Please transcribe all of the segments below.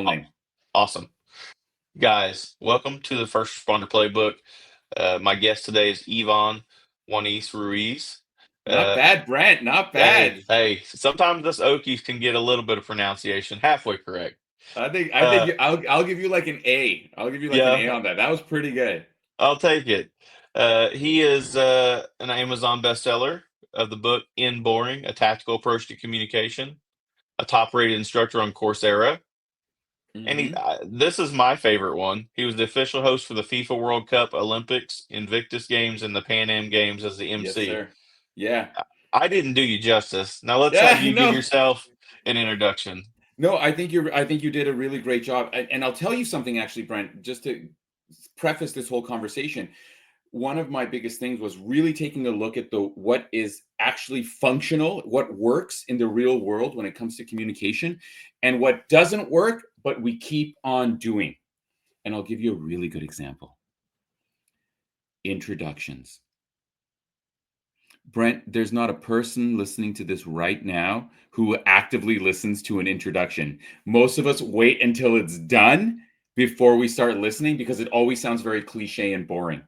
channel name. Awesome. Guys, welcome to the First Responder Playbook. My guest today is Yvonne Wanis-Ruiz. Not bad, Brent. Not bad. Hey, sometimes us Okies can get a little bit of pronunciation halfway correct. I think Uh, I'll give you like an A. I'll give you like an yeah, A on that. That was pretty good. I'll take it. He is an Amazon bestseller of the book In Boring, A Tactical Approach to Communication, a top-rated instructor on Coursera. And Hmm. this is my favorite one. He was the official host for the FIFA World Cup, Olympics, Invictus Games, and the Pan Am Games as the Yes, MC. sir. Yeah. I didn't do you justice. Now let's have Yeah. you give No. yourself an introduction. No. I think you did a really great job. And I'll tell you something, actually, Brent. Just to preface this whole conversation, one of my biggest things was really taking a look at the what is actually functional, what works in the real world when it comes to communication, and what doesn't work, but we keep on doing. And I'll give you a really good example. Introductions. Brent, there's not a person listening to this right now who actively listens to an introduction. Most of us wait until it's done before we start listening because it always sounds very cliche and boring.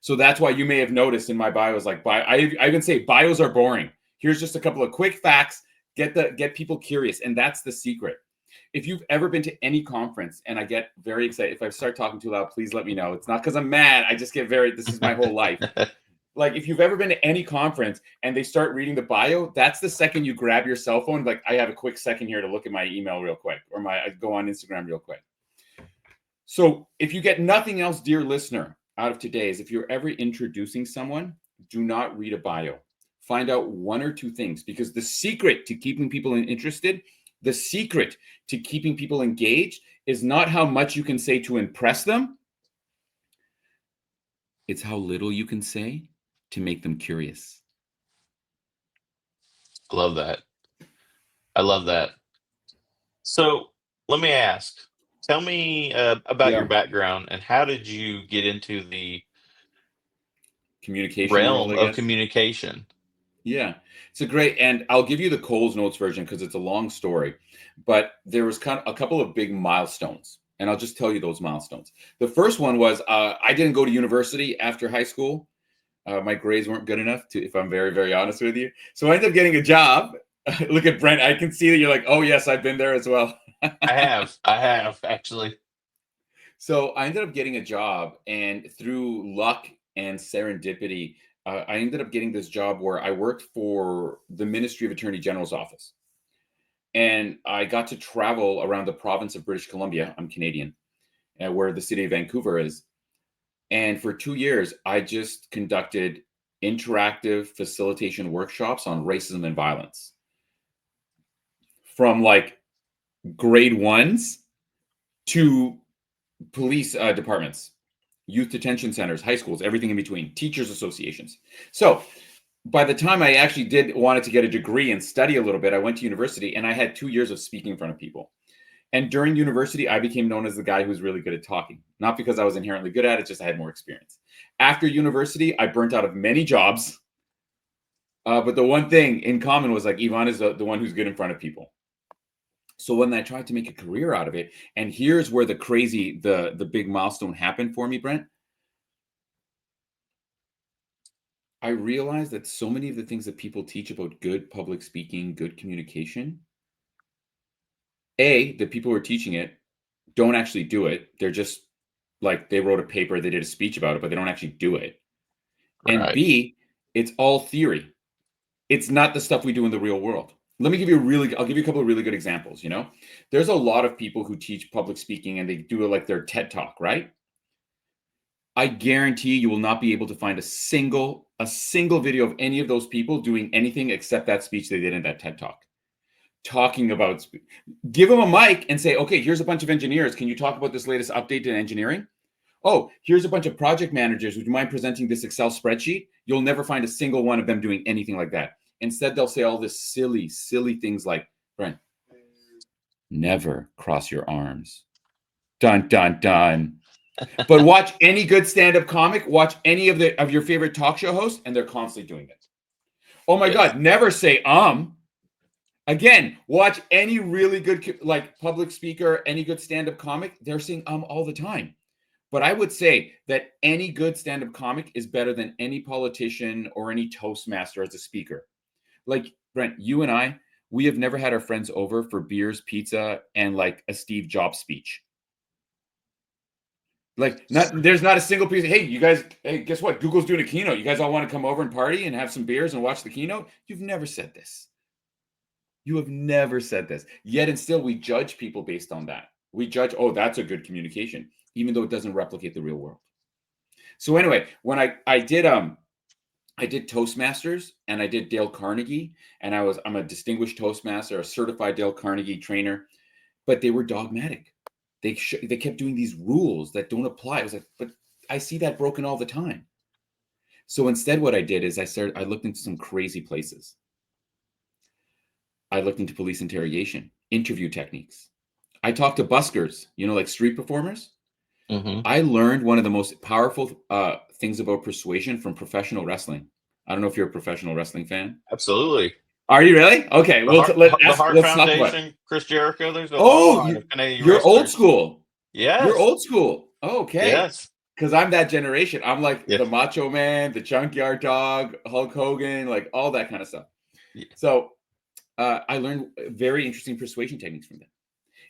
So that's why you may have noticed in my bios, like I even say bios are boring. Here's just a couple of quick facts, get people curious, and that's the secret. If you've ever been to any conference, and I get very excited, if I start talking too loud, please let me know. It's not because I'm mad. I just get very. This is my whole life. Like if you've ever been to any conference and they start reading the bio, that's the second you grab your cell phone. Like I have a quick second here to look at my email real quick, or I go on Instagram real quick. So if you get nothing else, dear listener, out of today's, if you're ever introducing someone, do not read a bio. Find out one or two things, because the secret to keeping people interested, the secret to keeping people engaged is not how much you can say to impress them. It's how little you can say to make them curious. Love that. I love that. So let me ask. Tell me about your Yeah. background and how did you get into the Communication world, realm I of guess. communication? Yeah, it's a great, and I'll give you the Coles Notes version because it's a long story, but there was kind of a couple of big milestones, and I'll just tell you those milestones. The first one was I didn't go to university after high school. My grades weren't good enough to, if I'm very, very honest with you. So I ended up getting a job. Look at Brent. I can see that you're like, oh yes, I've been there as well. I have actually. So I ended up getting a job, and through luck and serendipity, I ended up getting this job where I worked for the Ministry of Attorney General's office. And I got to travel around the province of British Columbia. I'm Canadian, where the city of Vancouver is. And for 2 years, I just conducted interactive facilitation workshops on racism and violence from like grade ones to police departments, youth detention centers, high schools, everything in between, teachers associations. So by the time I actually did wanted to get a degree and study a little bit, I went to university and I had 2 years of speaking in front of people. And during university, I became known as the guy who's really good at talking, not because I was inherently good at it, just I had more experience. After university, I burnt out of many jobs. But the one thing in common was like Yvonne is the one who's good in front of people. So when I tried to make a career out of it, and here's where the big milestone happened for me, Brent. I realized that so many of the things that people teach about good public speaking, good communication, the people who are teaching it don't actually do it. They're just like they wrote a paper, they did a speech about it, but they don't actually do it. And Right. B, it's all theory. It's not the stuff we do in the real world. I'll give you a couple of really good examples. There's a lot of people who teach public speaking and they do like their TED talk, right? I guarantee you will not be able to find a single video of any of those people doing anything except that speech they did in that TED talk. Talking about, give them a mic and say, okay, here's a bunch of engineers. Can you talk about this latest update in engineering? Oh, here's a bunch of project managers. Would you mind presenting this Excel spreadsheet? You'll never find a single one of them doing anything like that. Instead, they'll say all this silly things like, Brent, never cross your arms. Dun, dun, dun. But watch any good stand-up comic, watch any of your favorite talk show hosts, and they're constantly doing it. Oh my Yes. God, never say Again, watch any really good like public speaker, any good stand-up comic, they're saying all the time. But I would say that any good stand-up comic is better than any politician or any Toastmaster as a speaker. Like Brent, you and I, we have never had our friends over for beers, pizza, and like a Steve Jobs speech. Like, there's not a single piece of, hey, you guys, hey, guess what? Google's doing a keynote. You guys all want to come over and party and have some beers and watch the keynote? You've never said this. You have never said this. Yet and still we judge people based on that. We judge, oh, that's a good communication, even though it doesn't replicate the real world. So anyway, when I did Toastmasters and I did Dale Carnegie, and I'm a distinguished Toastmaster, a certified Dale Carnegie trainer, but they were dogmatic. They kept doing these rules that don't apply. I was like, but I see that broken all the time. So instead, what I did is I looked into some crazy places. I looked into police interrogation, interview techniques. I talked to buskers, like street performers. Mm-hmm. I learned one of the most powerful things about persuasion from professional wrestling. I don't know if you're a professional wrestling fan. Absolutely. Are you really? Okay, The Heart let's talk about it. Foundation, Chris Jericho. There's a Oh, lot of Canadian you're old wrestlers. school. Yes. You're old school. Okay. Yes. Because I'm that generation. I'm like Yes. the Macho Man, the Junkyard Dog, Hulk Hogan, like all that kind of stuff. Yeah. So I learned very interesting persuasion techniques from them.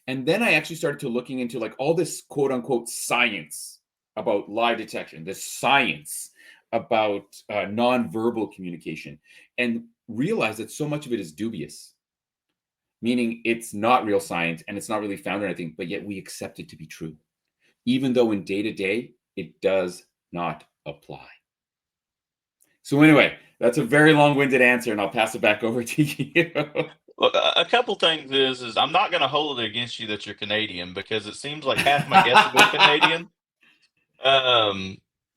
And then I actually started to looking into like all this quote unquote science about lie detection, this science about nonverbal communication, and realized that so much of it is dubious, meaning it's not real science and it's not really founded in anything, but yet we accept it to be true, even though in day to day it does not apply. So anyway, that's a very long-winded answer, and I'll pass it back over to you. Well, a couple things is I'm not going to hold it against you that you're Canadian, because it seems like half my guests have been Canadian.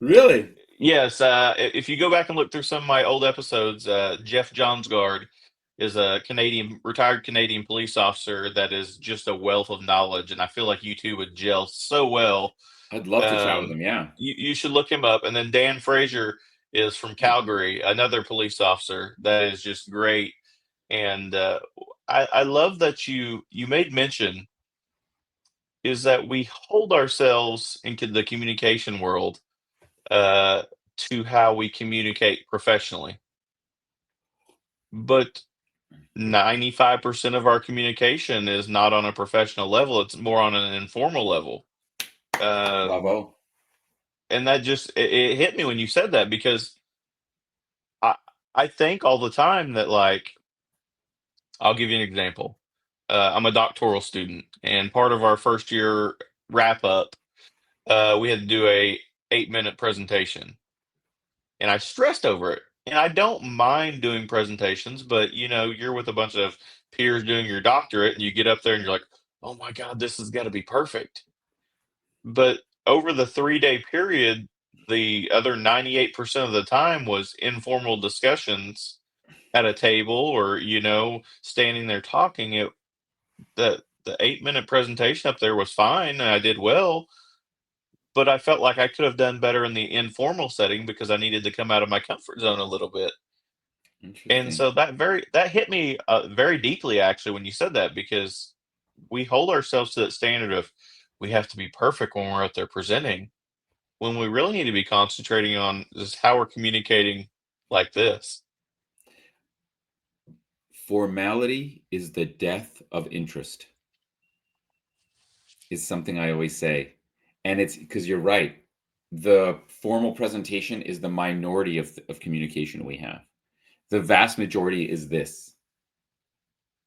Really? Yes. If you go back and look through some of my old episodes, Jeff Johnsgard is a retired Canadian police officer that is just a wealth of knowledge, and I feel like you two would gel so well. I'd love to chat with him. Yeah. You should look him up. And then Dan Fraser is from Calgary, another police officer that is just great. And I love that you made mention is that we hold ourselves into the communication world to how we communicate professionally. But 95% of our communication is not on a professional level. It's more on an informal level. Bravo. And that just, it hit me when you said that, because I think all the time that, like, I'll give you an example. I'm a doctoral student, and part of our first year wrap up, we had to do a 8-minute presentation, and I stressed over it. And I don't mind doing presentations, but you're with a bunch of peers doing your doctorate, and you get up there and you're like, oh my God, this has got to be perfect. But over the 3-day period, the other 98% of the time was informal discussions at a table, or standing there talking. The 8-minute presentation up there was fine, and I did well, but I felt like I could have done better in the informal setting because I needed to come out of my comfort zone a little bit. And Interesting. so that hit me very deeply, actually, when you said that, because we hold ourselves to that standard of we have to be perfect when we're out there presenting, when we really need to be concentrating on just how we're communicating like this. Formality is the death of interest, is something I always say. And it's because you're right. The formal presentation is the minority of communication we have. The vast majority is this,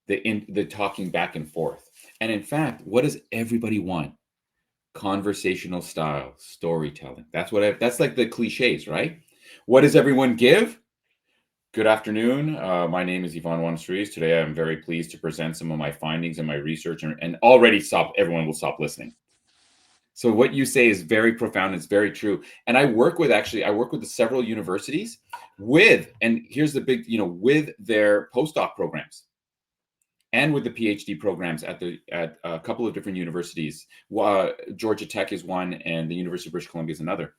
the talking back and forth. And in fact, what does everybody want? Conversational style, storytelling. That's like the cliches, right? What does everyone give? Good afternoon. My name is Wanis-Ruiz. Today, I'm very pleased to present some of my findings and my research, and already everyone will stop listening. So what you say is very profound. It's very true. And I work with several universities and here's the big, with their postdoc programs and with the PhD programs at a couple of different universities. Georgia Tech is one, and the University of British Columbia is another.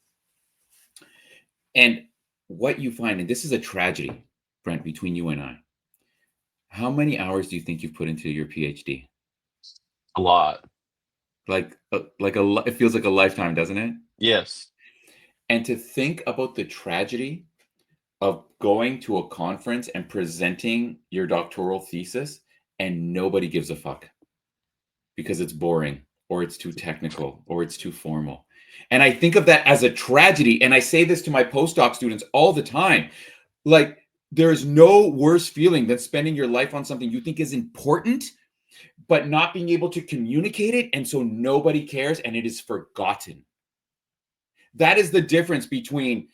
And what you find, and this is a tragedy, Brent, between you and I, How many hours do you think you've put into your PhD? A lot. It feels like a lifetime, doesn't it? Yes. And to think about the tragedy of going to a conference and presenting your doctoral thesis and nobody gives a fuck because it's boring or it's too technical or it's too formal. And I think of that as a tragedy. And I say this to my postdoc students all the time. Like, there's no worse feeling than spending your life on something you think is important, but not being able to communicate it. And so nobody cares and it is forgotten. That is the difference between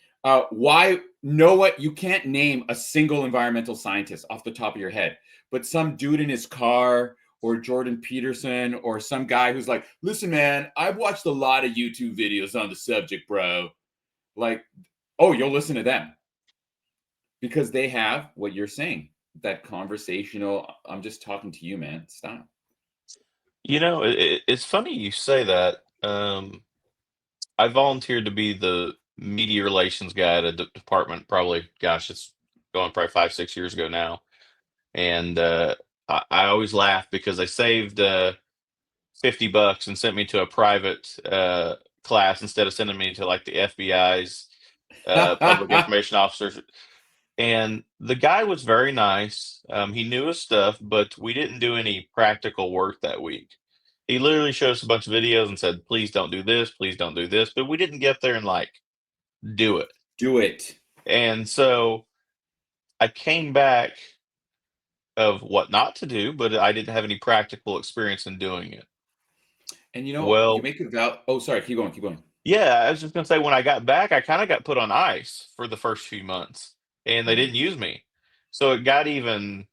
why Noah, you can't name a single environmental scientist off the top of your head, but some dude in his car or Jordan Peterson or some guy who's like, listen, man, I've watched a lot of YouTube videos on the subject, bro. Like, oh, you'll listen to them because they have what you're saying, that conversational, I'm just talking to you, man. Stop. It's funny you say that. I volunteered to be the media relations guy at a department probably, gosh, it's going probably 5, 6 years ago now. And I always laugh because they saved $50 and sent me to a private class instead of sending me to like the FBI's public information officers. And the guy was very nice. He knew his stuff, but we didn't do any practical work that week. He literally showed us a bunch of videos and said, please don't do this, please don't do this. But we didn't get there and like do it. Do it. And so I came back of what not to do, but I didn't have any practical experience in doing it. And you Well, make a val. Oh, sorry. Keep going. Keep going. yeah, I was just gonna say when I got back, I kind of got put on ice for the first few months, and they Mm. didn't use me. So it got even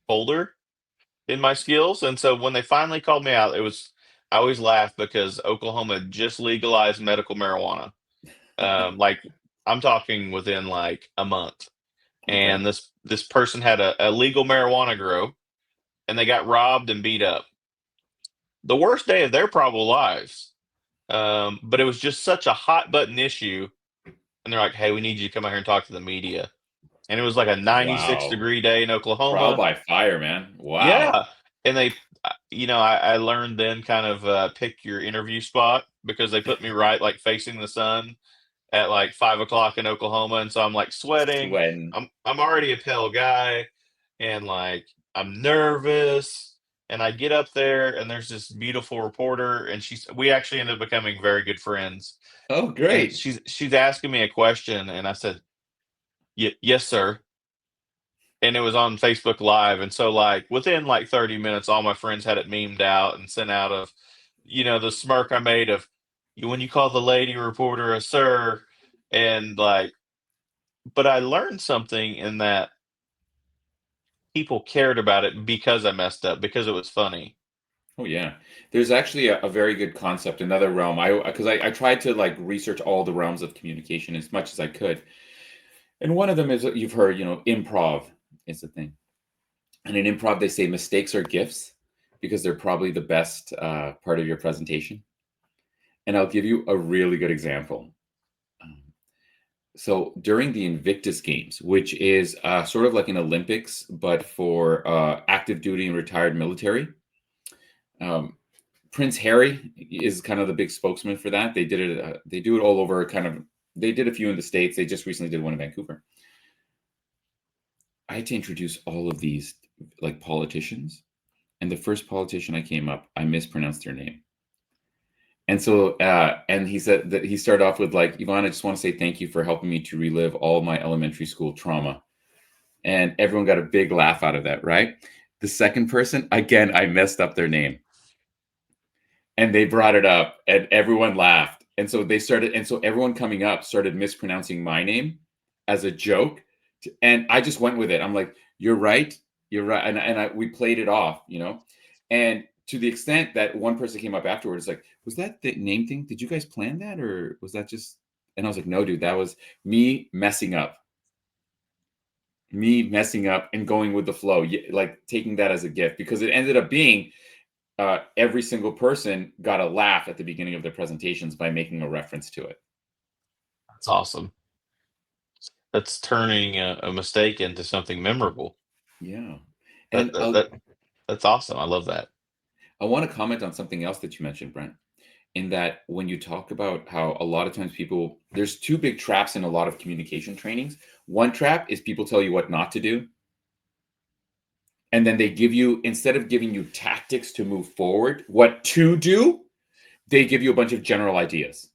colder in my skills. And so when they finally called me out, I always laugh because Oklahoma had just legalized medical marijuana. Like I'm talking within like a month. Okay. And this person had a legal marijuana grow and they got robbed and beat up. The worst day of their probable lives. But it was just such a hot button issue. And they're like, hey, we need you to come out here and talk to the media. And it was like a 96 Wow. degree day in Trial Oklahoma. by fire, man. Wow. Yeah, and I learned then kind of, pick your interview spot because they put me right, like, facing the sun at, like, 5 o'clock in Oklahoma, and so I'm, like, sweating. Sweating. I'm already a pale guy, and, like, I'm nervous, and I get up there, and there's this beautiful reporter, and we actually ended up becoming very good friends, Oh, and great. she's asking me a question, and I said, Yes, sir." And it was on Facebook Live, and so, like, within, like, 30 minutes, all my friends had it memed out and sent out of, the smirk I made of, "You when you call the lady reporter a sir," and, like but I learned something in that people cared about it because I messed up, because it was funny. Oh, yeah. There's actually a very good concept, another realm. I tried to like research all the realms of communication as much as I could. And one of them is, you've heard, improv is the thing. And in improv, they say mistakes are gifts because they're probably the best part of your presentation. And I'll give you a really good example. Um, So during the Invictus Games, which is sort of like an Olympics, but for active duty and retired military, um, Prince Harry is kind of the big spokesman for that. They did it. They do it all over. Kind of. They did a few in the States. They just recently did one in Vancouver. I had to introduce all of these like politicians, and the first politician I came up, I mispronounced their name. And so, and he said that he started off with like, Yvonne, I just want to say thank you for helping me to relive all my elementary school trauma. And everyone got a big laugh out of that, right? The second person, again, I messed up their name. And they brought it up and everyone laughed. And so everyone coming up started mispronouncing my name as a joke. And I just went with it. I'm like, you're right. You're right. We played it off. And to the extent that one person came up afterwards, like, was that the name thing? Did you guys plan that? Or was that just, and I was like, no, dude, that was me messing up and going with the flow, like taking that as a gift because it ended up being every single person got a laugh at the beginning of their presentations by making a reference to it. That's awesome. That's turning a mistake into something memorable. Yeah. That And that, that that's awesome. I love that. I want to comment on something else that you mentioned, Brent, in that when you talk about how a lot of times people, there's two big traps in a lot of communication trainings. One trap is people tell you what not to do. And then they give you, instead of giving you tactics to move forward, what to do, they give you a bunch of general ideas.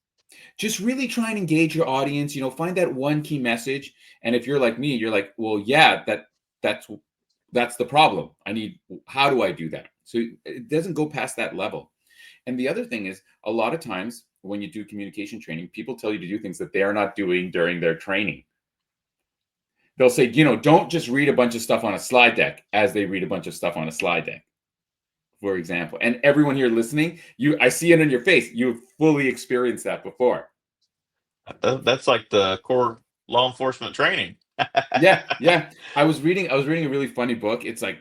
Just really try and engage your audience, find that one key message. And if you're like me, you're like, well, yeah, that's that's the problem. How do I do that? So it doesn't go past that level. And the other thing is, a lot of times when you do communication training, people tell you to do things that they are not doing during their training. They'll say, don't just read a bunch of stuff on a slide deck as they read a bunch of stuff on a slide deck, for example. And everyone here listening, I see it in your face. You've fully experienced that before. That's like the core law enforcement training. Yeah, yeah. I was reading a really funny book. It's like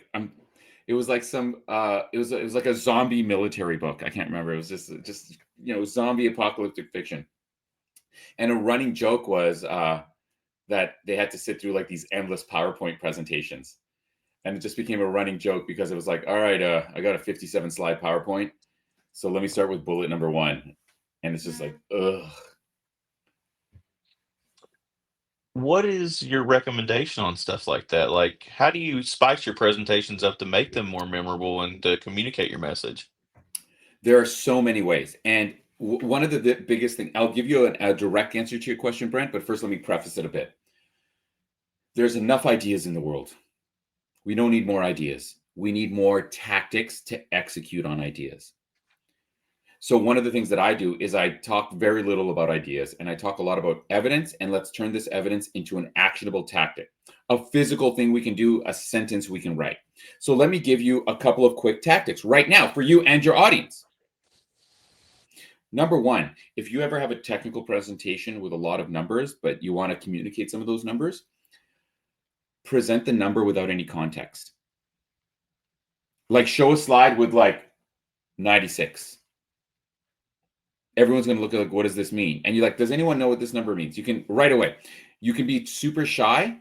it was like it was like a zombie military book. I can't remember. It was just zombie apocalyptic fiction. And a running joke was that they had to sit through like these endless PowerPoint presentations. And it just became a running joke because it was like, all right, I got a 57 slide PowerPoint. So let me start with bullet number 1. And it's just like, ugh. What is your recommendation on stuff like that? Like, how do you spice your presentations up to make them more memorable and to communicate your message? There are so many ways. And one of the biggest thing, I'll give you a direct answer to your question, Brent, but first let me preface it a bit. There's enough ideas in the world. We don't need more ideas. We need more tactics to execute on ideas. So one of the things that I do is I talk very little about ideas, and I talk a lot about evidence, and let's turn this evidence into an actionable tactic, a physical thing we can do, a sentence we can write. So let me give you a couple of quick tactics right now for you and your audience. Number 1, if you ever have a technical presentation with a lot of numbers, but you want to communicate some of those numbers, present the number without any context. Like show a slide with like 96. Everyone's going to look at like, what does this mean? And you're like, does anyone know what this number means? You can right away. You can be super shy,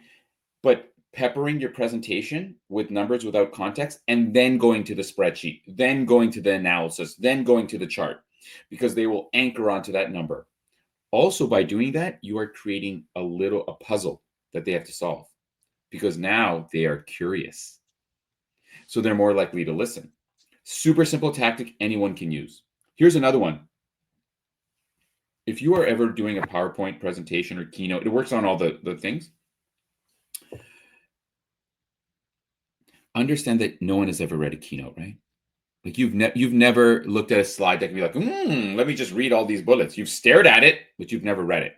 but peppering your presentation with numbers without context, and then going to the spreadsheet, then going to the analysis, then going to the chart, because they will anchor onto that number. Also, by doing that, you are creating a puzzle that they have to solve, because now they are curious. So they're more likely to listen. Super simple tactic anyone can use. Here's another one. If you are ever doing a PowerPoint presentation or keynote, it works on all the things. Understand that no one has ever read a keynote, right? Like you've never looked at a slide deck and be like, let me just read all these bullets. You've stared at it, but you've never read it.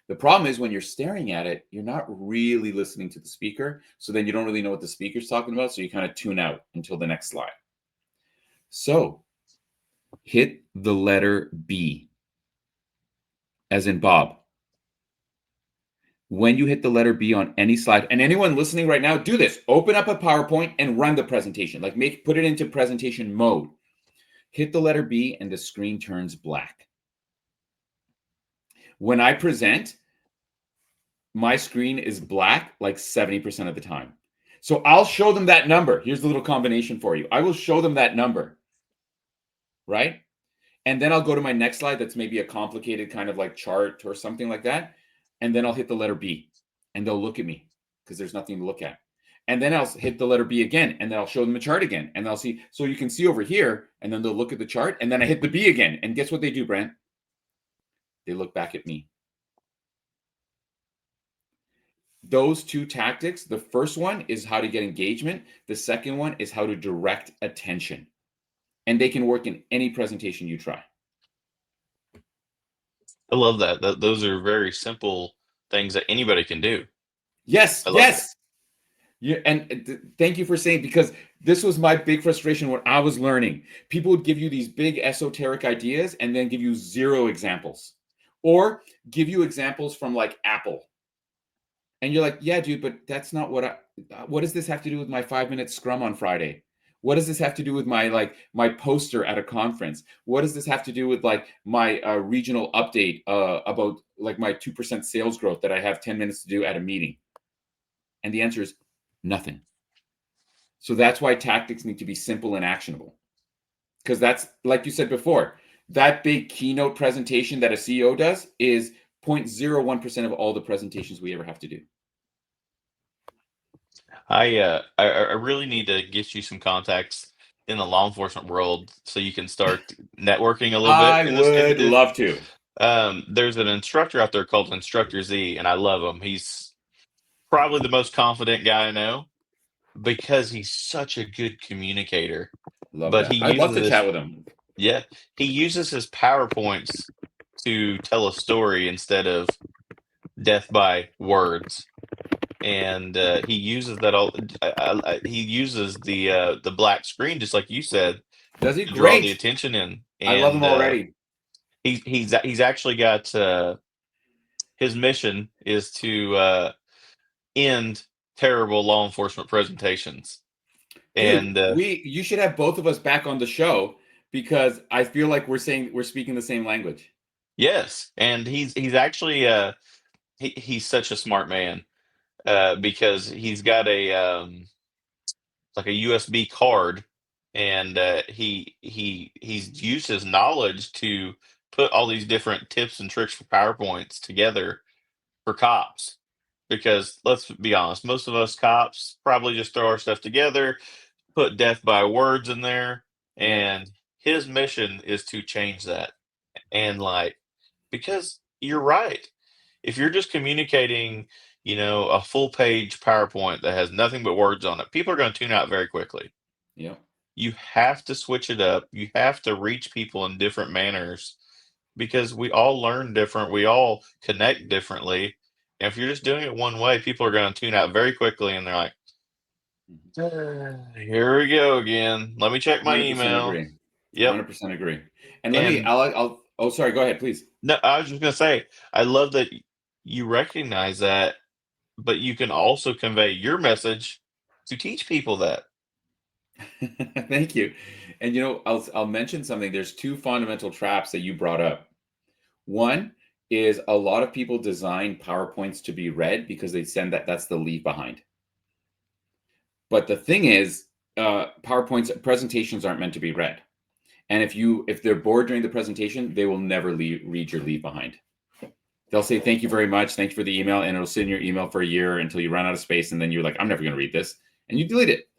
The problem is when you're staring at it, you're not really listening to the speaker. So then you don't really know what the speaker's talking about. So you kind of tune out until the next slide. So hit the letter B, as in Bob. When you hit the letter B on any slide, and anyone listening right now, do this. Open up a PowerPoint and run the presentation. Like put it into presentation mode. Hit the letter B and the screen turns black. When I present, my screen is black like 70% of the time. So I'll show them that number. Here's the little combination for you. I will show them that number, right? And then I'll go to my next slide that's maybe a complicated kind of like chart or something like that. And then I'll hit the letter B and they'll look at me because there's nothing to look at. And then I'll hit the letter B again and then I'll show them the chart again. And they'll see, so you can see over here, and then they'll look at the chart and then I hit the B again. And guess what they do, Brent? They look back at me. Those two tactics, the first one is how to get engagement. The second one is how to direct attention. And they can work in any presentation you try. I love that. Those are very simple things that anybody can do. Yes, I love yes. Yeah, and thank you for saying, because this was my big frustration when I was learning. People would give you these big esoteric ideas and then give you 0 examples, or give you examples from like Apple. And you're like, yeah, dude, but that's not what does this have to do with my 5-minute scrum on Friday? What does this have to do with my poster at a conference? What does this have to do with like my regional update about like my 2% sales growth that I have 10 minutes to do at a meeting? And the answer is nothing. So that's why tactics need to be simple and actionable. Because that's, like you said before, that big keynote presentation that a CEO does is 0.01% of all the presentations we ever have to do. I really need to get you some contacts in the law enforcement world so you can start networking a little bit I in this would industry. love to. There's an instructor out there called Instructor Z, and I love him. He's probably the most confident guy I know because he's such a good communicator. Love But he that. I'd love uses to this, chat with him. yeah, he uses his PowerPoints to tell a story instead of death by words. And he uses that all. He uses the black screen just like you said Does he? to draw the Great. attention in. I love And him already. he's actually got his mission is to end terrible law enforcement presentations. Dude, And you should have both of us back on the show because I feel like we're speaking the same language. yes, and he's actually he's such a smart man because he's got a like a USB card, and he's used his knowledge to put all these different tips and tricks for PowerPoints together for cops. Because let's be honest, most of us cops probably just throw our stuff together, put death by words in there, Yep. and his mission is to change that. And like, because you're right, if you're just communicating, a full page PowerPoint that has nothing but words on it, people are going to tune out very quickly. Yep. You have to switch it up. You have to reach people in different manners because we all learn different. We all connect differently. And if you're just doing it one way, people are going to tune out very quickly and they're like, Mhm. Here we go again. Let me check my 100% email." agree. Yep. 100% agree. And And oh, sorry, go ahead, please. no, I was just going to say, I love that you recognize that, but you can also convey your message to teach people that. Thank you. And I'll mention something. There's two fundamental traps that you brought up. One is a lot of people design PowerPoints to be read because they send that's the leave behind. But the thing is, PowerPoints presentations aren't meant to be read. And if they're bored during the presentation, they will never read your leave behind. They'll say thank you very much, thank you for the email, and it'll sit in your email for a year until you run out of space, and then you're like, I'm never going to read this, and you delete it.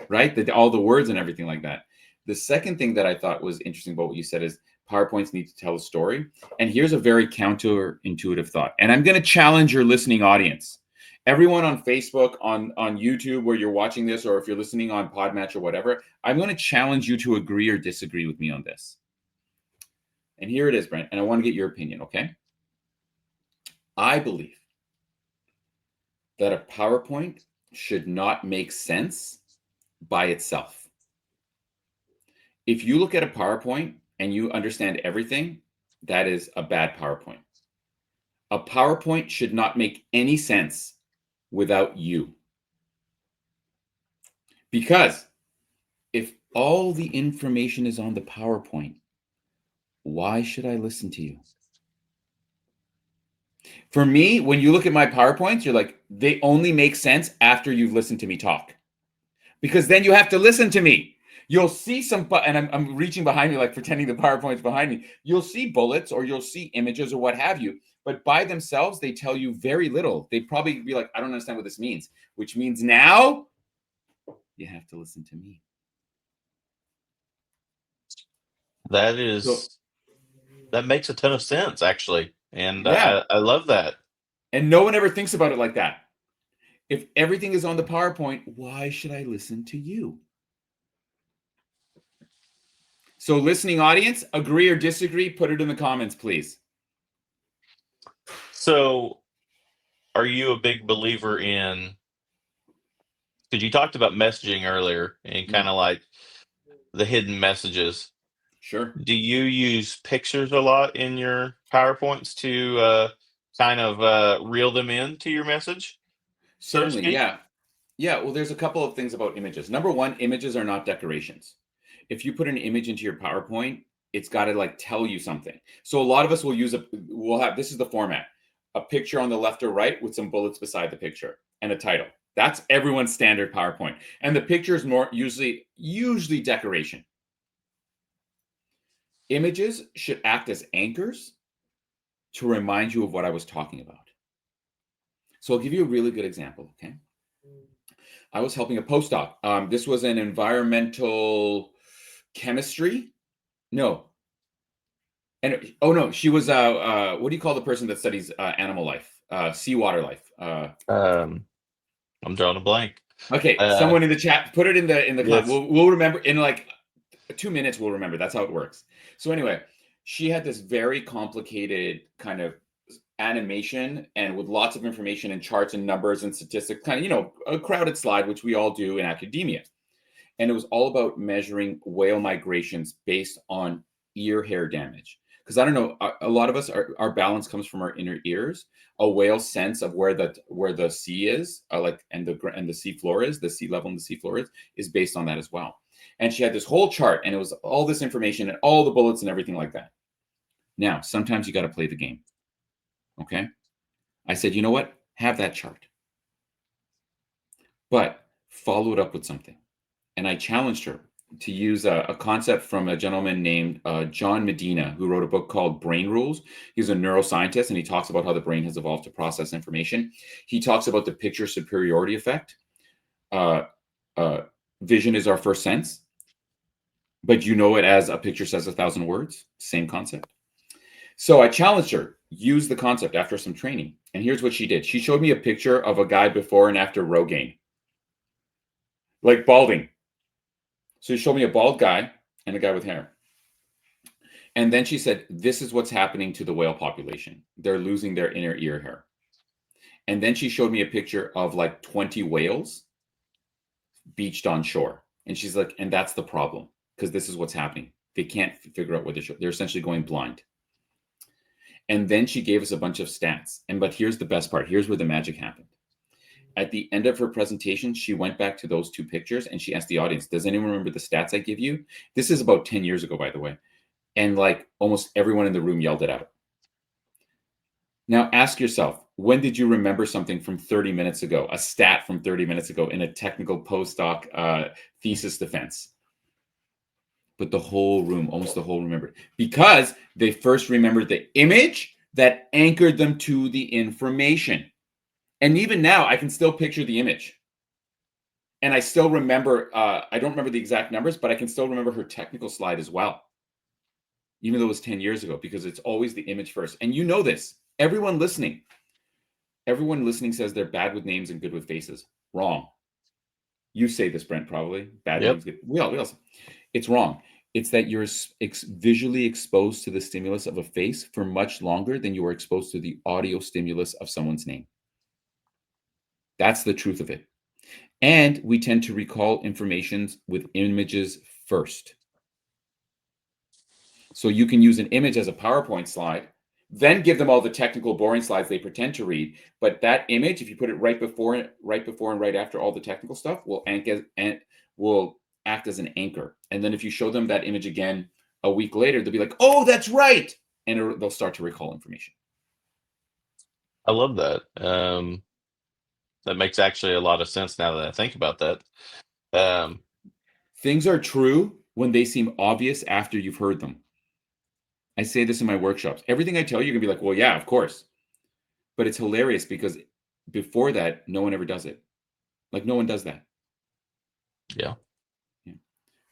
Right? All the words and everything like that. The second thing that I thought was interesting about what you said is PowerPoints need to tell a story. And here's a very counterintuitive thought. And I'm going to challenge your listening audience. Everyone on Facebook, on YouTube, where you're watching this, or if you're listening on Podmatch or whatever, I'm going to challenge you to agree or disagree with me on this. And here it is, Brent. And I want to get your opinion, okay? I believe that a PowerPoint should not make sense by itself. If you look at a PowerPoint and you understand everything, that is a bad PowerPoint. A PowerPoint should not make any sense without you. Because if all the information is on the PowerPoint, why should I listen to you? For me, when you look at my PowerPoints, you're like, they only make sense after you've listened to me talk. Because then you have to listen to me. You'll see and I'm reaching behind me, like pretending the PowerPoint's behind me. You'll see bullets or you'll see images or what have you. But by themselves, they tell you very little. They'd probably be like, I don't understand what this means, which means now you have to listen to me. So, That makes a ton of sense, actually. And yeah. I love that. And no one ever thinks about it like that. If everything is on the PowerPoint, why should I listen to you? So, listening audience, agree or disagree, put it in the comments, please. So, are you a big believer in, because you talked about messaging earlier and kind of like the hidden messages. Sure. Do you use pictures a lot in your PowerPoints to kind of reel them into your message, so to Certainly, speak? yeah. Yeah, well, there's a couple of things about images. Number one, images are not decorations. If you put an image into your PowerPoint, it's got to like tell you something. So a lot of us we'll have, this is the format, a picture on the left or right with some bullets beside the picture and a title. That's everyone's standard PowerPoint. And the picture is more usually decoration. Images should act as anchors to remind you of what I was talking about. So I'll give you a really good example, okay? I was helping a postdoc. This was an environmental chemistry. No. And oh no, she was what do you call the person that studies animal life? Seawater life. I'm drawing a blank. Okay, someone in the chat, put it in the Yes. we'll remember in like 2 minutes. We'll remember. That's how it works. So anyway, she had this very complicated kind of animation and with lots of information and charts and numbers and statistics, kind of a crowded slide, which we all do in academia. And it was all about measuring whale migrations based on ear hair damage. Because I don't know, a lot of us, our balance comes from our inner ears. A whale's sense of where the sea is, and the sea floor is, the sea level and the sea floor is based on that as well. And she had this whole chart, and it was all this information and all the bullets and everything like that. Now, sometimes you got to play the game. Okay. I said, you know what? Have that chart, but follow it up with something. And I challenged her to use a concept from a gentleman named John Medina, who wrote a book called Brain Rules. He's a neuroscientist, and he talks about how the brain has evolved to process information. He talks about the picture superiority effect. Vision is our first sense, but you know it as a picture says 1,000 words. Same concept. So I challenged her, use the concept after some training. And here's what she did. She showed me a picture of a guy before and after Rogaine, like balding. So she showed me a bald guy and a guy with hair. And then she said, this is what's happening to the whale population. They're losing their inner ear hair. And then she showed me a picture of like 20 whales beached on shore. And she's like, and that's the problem, because this is what's happening. They can't figure out what they're essentially going blind. And then she gave us a bunch of stats. But here's the best part. Here's where the magic happened. At the end of her presentation, she went back to those two pictures and she asked the audience, does anyone remember the stats I give you? This is about 10 years ago, by the way. And like almost everyone in the room yelled it out. Now ask yourself, when did you remember something from 30 minutes ago, a stat from 30 minutes ago in a technical postdoc thesis defense? But the whole room, almost the whole remembered, because they first remembered the image that anchored them to the information. And even now, I can still picture the image. And I still remember, I don't remember the exact numbers, but I can still remember her technical slide as well. Even though it was 10 years ago, because it's always the image first. And you know this, everyone listening says they're bad with names and good with faces. Wrong. You say this, Brent, probably. Bad names, good. We all say. It's wrong. It's that you're visually exposed to the stimulus of a face for much longer than you are exposed to the audio stimulus of someone's name. That's the truth of it. And we tend to recall information with images first. So you can use an image as a PowerPoint slide, then give them all the technical, boring slides they pretend to read. But that image, if you put it right before and right after all the technical stuff, will act as an anchor. And then if you show them that image again a week later, they'll be like, oh, that's right. And they'll start to recall information. I love that. That makes actually a lot of sense now that I think about that. Things are true when they seem obvious after you've heard them. I say this in my workshops. Everything I tell you, you're going to be like, well, yeah, of course. But it's hilarious because before that, no one ever does it. Like no one does that. Yeah.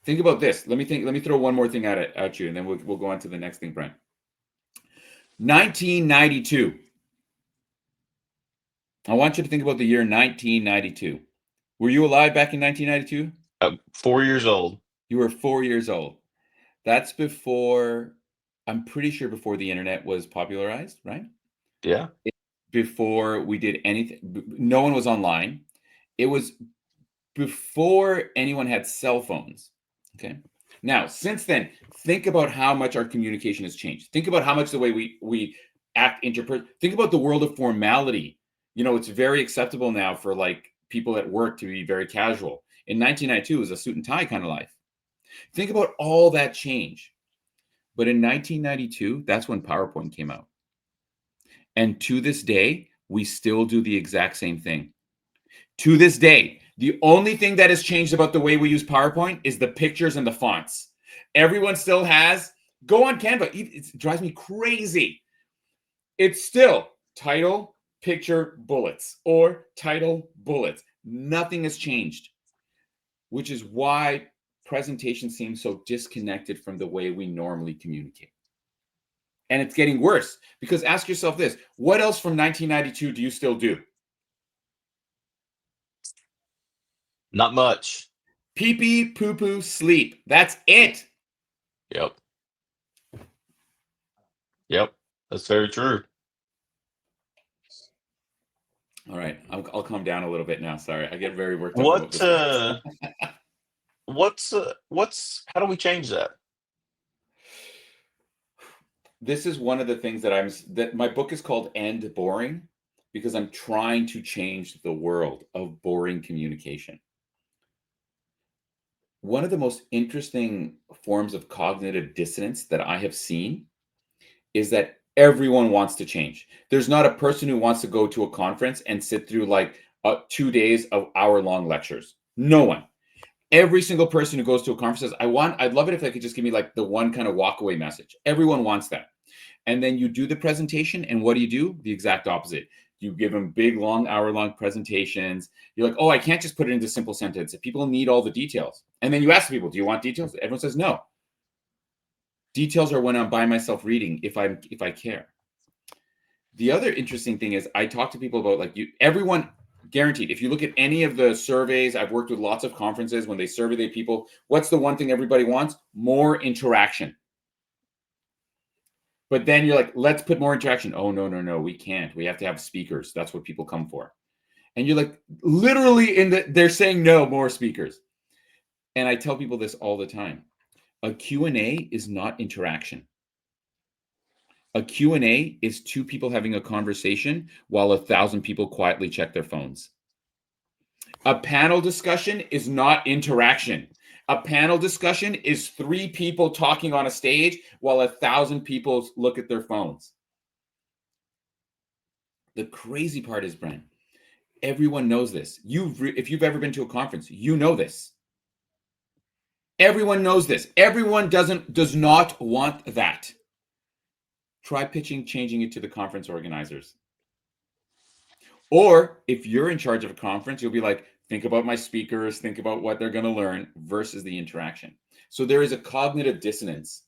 Think about this. Let me throw one more thing at you, and then we'll go on to the next thing, Brent. 1992. I want you to think about the year 1992. Were you alive back in 1992? 4 years old. You were 4 years old. That's before, I'm pretty sure before the internet was popularized, right? Yeah. Before we did anything, no one was online. It was before anyone had cell phones. Okay. Now, since then, think about how much our communication has changed. Think about how much the way we act, interpret. Think about the world of formality. It's very acceptable now for like people at work to be very casual. In 1992, it was a suit and tie kind of life. Think about all that change. But in 1992, that's when PowerPoint came out. And to this day, we still do the exact same thing. To this day, the only thing that has changed about the way we use PowerPoint is the pictures and the fonts. Everyone still has, go on Canva. It drives me crazy. It's still title, picture, bullets, or title, bullets. Nothing has changed, which is why presentation seems so disconnected from the way we normally communicate. And it's getting worse because ask yourself this, what else from 1992 do you still do? Not much. Pee pee, poo poo, sleep. That's it. Yep. Yep. That's very true. All right. I'll calm down a little bit now. Sorry. I get very worked up about this. How do we change that? This is one of the things that my book is called End Boring because I'm trying to change the world of boring communication. One of the most interesting forms of cognitive dissonance that I have seen is that everyone wants to change. There's not a person who wants to go to a conference and sit through like 2 days of hour-long lectures. No one. Every single person who goes to a conference says, I'd love it if they could just give me like the one kind of walk-away message. Everyone wants that. And then you do the presentation, and what do? The exact opposite. You give them big, long, hour-long presentations. You're like, oh, I can't just put it into simple sentence. People need all the details. And then you ask people, do you want details? Everyone says no. Details are when I'm by myself reading, if I care. The other interesting thing is I talk to people about everyone guaranteed. If you look at any of the surveys, I've worked with lots of conferences when they survey the people, what's the one thing everybody wants? More interaction. But then you're like, let's put more interaction. Oh, no, we can't. We have to have speakers. That's what people come for. And you're like, literally they're saying no, more speakers. And I tell people this all the time. A Q&A is not interaction. A Q&A is two people having a conversation while 1,000 people quietly check their phones. A panel discussion is not interaction. A panel discussion is 3 people talking on a stage while 1,000 people look at their phones. The crazy part is, Brent, everyone knows this. If you've ever been to a conference, you know this. Everyone knows this. Everyone does not want that. Try changing it to the conference organizers. Or if you're in charge of a conference, you'll be like, think about my speakers, think about what they're going to learn versus the interaction. So there is a cognitive dissonance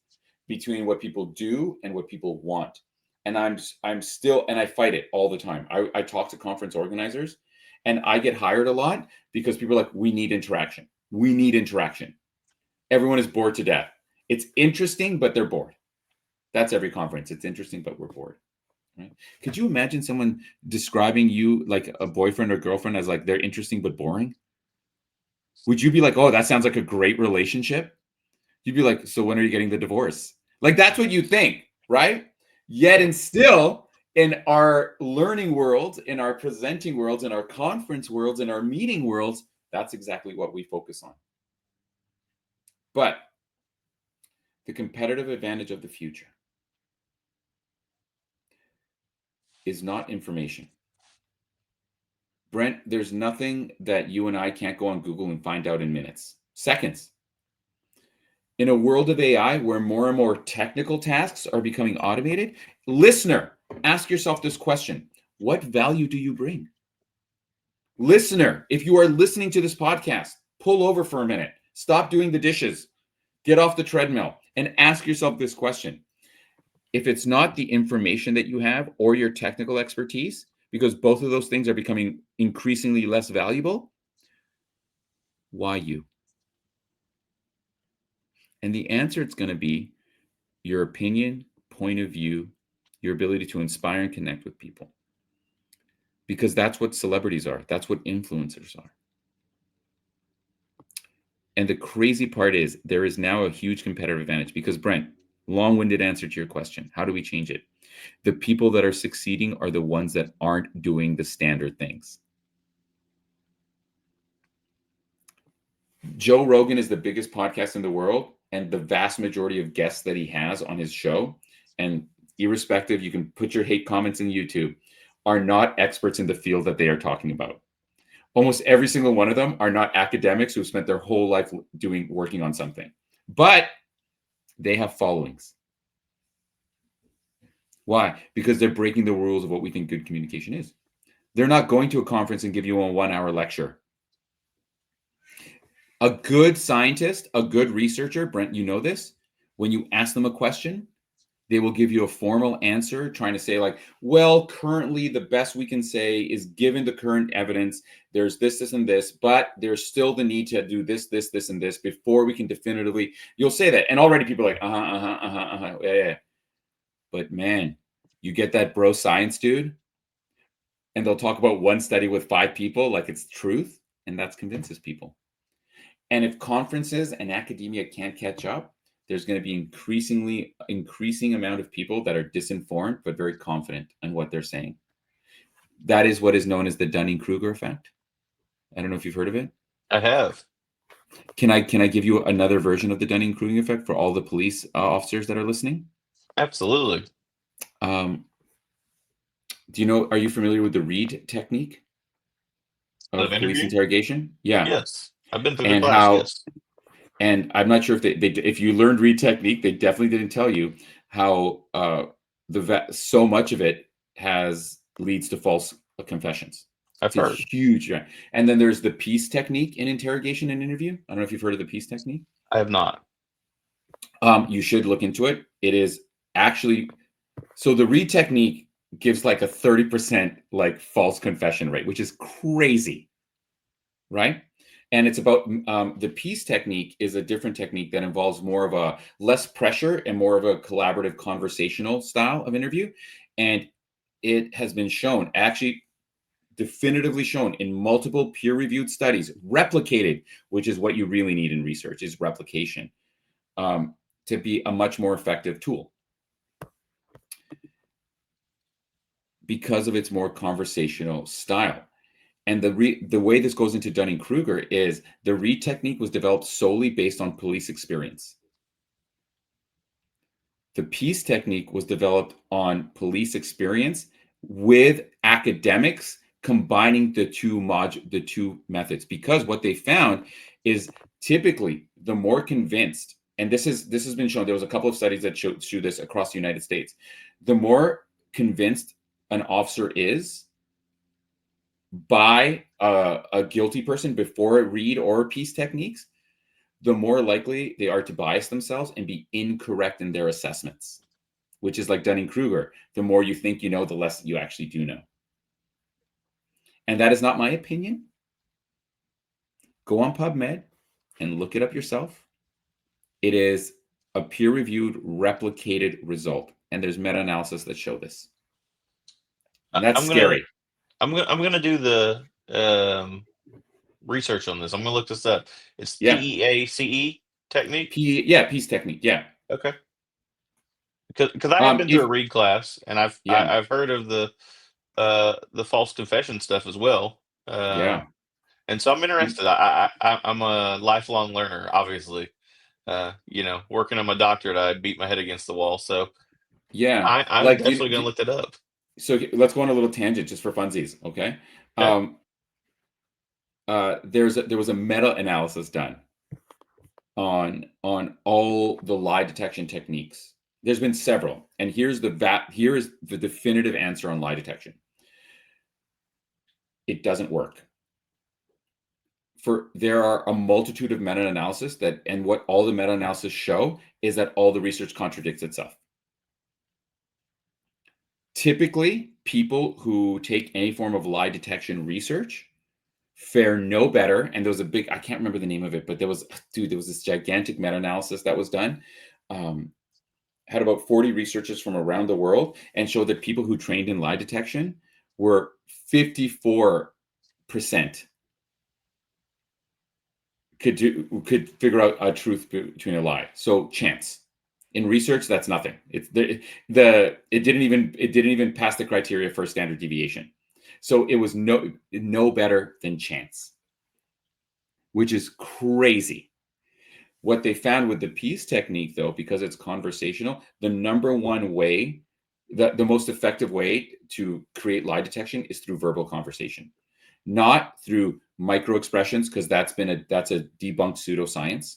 between what people do and what people want. And I'm still, and I fight it all the time. I talk to conference organizers and I get hired a lot because people are like, we need interaction. We need interaction. Everyone is bored to death. It's interesting, but they're bored. That's every conference. It's interesting, but we're bored. Right? Could you imagine someone describing you like a boyfriend or girlfriend as like they're interesting but boring? Would you be like, oh, that sounds like a great relationship? You'd be like, so when are you getting the divorce? Like that's what you think, right? Yet and still in our learning worlds, in our presenting worlds, in our conference worlds, in our meeting worlds, that's exactly what we focus on. But the competitive advantage of the future is not information. Brent, there's nothing that you and I can't go on Google and find out in minutes, seconds. In a world of AI where more and more technical tasks are becoming automated, listener, ask yourself this question. What value do you bring? Listener, if you are listening to this podcast, pull over for a minute, stop doing the dishes, get off the treadmill, and ask yourself this question. If it's not the information that you have or your technical expertise, because both of those things are becoming increasingly less valuable, why you? And the answer it's going to be your opinion, point of view, your ability to inspire and connect with people. Because that's what celebrities are. That's what influencers are. And the crazy part is there is now a huge competitive advantage because, Brent, long-winded answer to your question. How do we change it? The people that are succeeding are the ones that aren't doing the standard things. Joe Rogan is the biggest podcast in the world, and the vast majority of guests that he has on his show, and irrespective, you can put your hate comments in YouTube, are not experts in the field that they are talking about. Almost every single one of them are not academics who have spent their whole life working on something, but they have followings. Why? Because they're breaking the rules of what we think good communication is. They're not going to a conference and give you a 1-hour lecture. A good scientist, a good researcher, Brent, you know this, when you ask them a question, they will give you a formal answer trying to say like, well, currently the best we can say is given the current evidence, there's this, and this, but there's still the need to do this, and this before we can definitively, you'll say that. And already people are like, yeah. But man, you get that bro science dude, and they'll talk about one study with 5 people like it's truth, and that convinces people. And if conferences and academia can't catch up, there's going to be increasing amount of people that are disinformed but very confident in what they're saying. That is what is known as the Dunning-Kruger effect. I don't know if you've heard of it. I have. Can I give you another version of the Dunning-Kruger effect for all the police officers that are listening? Absolutely. Do you know? Are you familiar with the Reid technique of police interrogation? Yeah. Yes, I've been through the And class. Yes. And I'm not sure if if you learned Reid technique, they definitely didn't tell you how so much of it leads to false confessions. I've heard. Huge. And then there's the peace technique in interrogation and interview. I don't know if you've heard of the peace technique. I have not. You should look into it. It is actually, so the Reid technique gives like a 30% like false confession rate, which is crazy, right? And it's about the peace technique is a different technique that involves more of a less pressure and more of a collaborative conversational style of interview. And it has been shown, actually definitively shown in multiple peer-reviewed studies, replicated, which is what you really need in research, is replication, to be a much more effective tool because of its more conversational style. And the way this goes into Dunning-Kruger is the Reid technique was developed solely based on police experience. The peace technique was developed on police experience with academics combining the two methods, because what they found is typically the more convinced, and this has been shown, there was a couple of studies that show this across the United States, the more convinced an officer is by a guilty person before a Reid or peace techniques, the more likely they are to bias themselves and be incorrect in their assessments, which is like Dunning-Kruger. The more you think you know, the less you actually do know. And that is not my opinion. Go on PubMed and look it up yourself. It is a peer-reviewed, replicated result. And there's meta-analysis that show this. And that's scary. I'm gonna do the research on this. I'm gonna look this up. It's PEACE technique. Peace technique. Yeah. Okay. Because I have been through a Reid class, and I've heard of the false confession stuff as well. And so I'm interested. I'm a lifelong learner, obviously. Working on my doctorate, I beat my head against the wall. So I'm like, definitely gonna look that up. So let's go on a little tangent just for funsies, okay? There was a meta-analysis done on all the lie detection techniques. There's been several, and here is the definitive answer on lie detection. It doesn't work. There are a multitude of meta-analysis and what all the meta-analysis show is that all the research contradicts itself. Typically, people who take any form of lie detection research fare no better. And there was I can't remember the name of it, but there was this gigantic meta-analysis that was done. Had about 40 researchers from around the world and showed that people who trained in lie detection were 54% could figure out a truth between a lie. So chance. In research, that's nothing. It didn't even pass the criteria for standard deviation. So it was no better than chance, which is crazy. What they found with the peace technique, though, because it's conversational, the number one way, the most effective way to create lie detection is through verbal conversation. not through micro expressions, because that's a debunked pseudoscience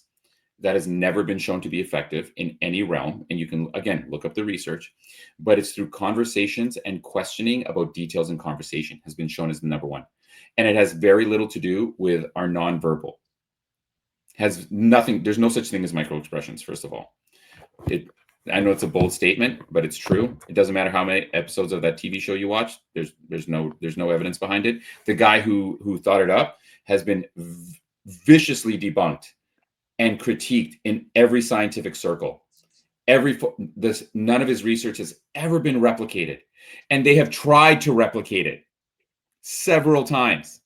that has never been shown to be effective in any realm. And you can, again, look up the research, but it's through conversations and questioning about details in conversation has been shown as the number one. And it has very little to do with our nonverbal. Has nothing, there's no such thing as micro expressions, first of all. I know it's a bold statement, but it's true. It doesn't matter how many episodes of that TV show you watch. There's no evidence behind it. The guy who thought it up has been viciously debunked and critiqued in every scientific circle. None of his research has ever been replicated, and they have tried to replicate it several times.